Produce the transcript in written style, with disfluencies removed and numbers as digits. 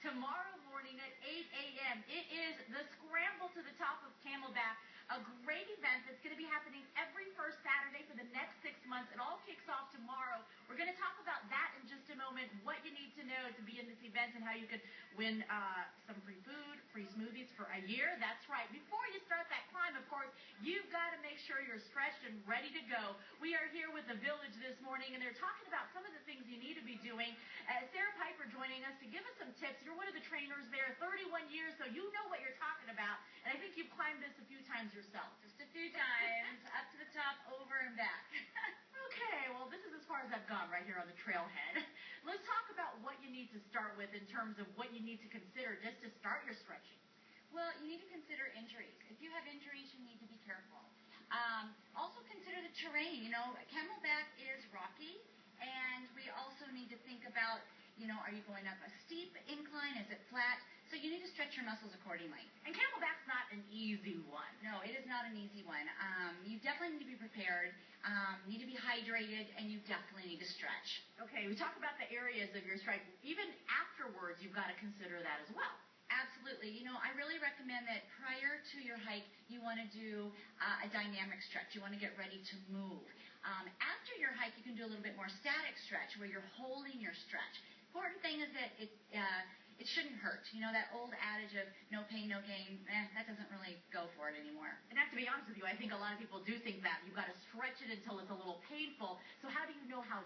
tomorrow morning at 8 a.m. It is the Scramble to the Top of Camelback, a great event that's going to be happening every first Saturday for the next 6 months. It all kicks off tomorrow. We're going to talk about that in just a moment, what you need to know to be in this event and how you could win some free food, free smoothies for a year. That's right. Before you start that climb, of course, you've got to make sure you're stretched and ready to go. We are here with the Village this morning, and they're talking about some of the things you need to be doing. Sarah Piper joining us to give us some tips. You're one of the trainers there, 31 years, so you know what you're talking about. And I think you've climbed this a few times yourself. Just a few times, up to the top, over and back. Okay, well, this is as far as I've gone right here on the trailhead. Let's talk about what you need to start with in terms of what you need to consider just to start your stretching. Well, you need to consider injuries. If you have injuries, you need to be careful. Also consider the terrain. You know, Camelback is rocky, and we also need to think about, you know, are you going up a steep incline? Is it flat? So you need to stretch your muscles accordingly. And Camelback's not an easy one. No, it is not an easy one. You definitely need to be prepared, need to be hydrated, and you definitely need to stretch. Okay, we talk about the areas of your strike. Even afterwards, you've got to consider that as well. Absolutely. You know, I really recommend that prior to your hike, you want to do a dynamic stretch. You want to get ready to move. After your hike, you can do a little bit more static stretch where you're holding your stretch. Important thing is that it shouldn't hurt. You know, that old adage of no pain, no gain, that doesn't really go for it anymore. And I have to be honest with you, I think a lot of people do think that. You've got to stretch it until it's a little painful. So how do you know how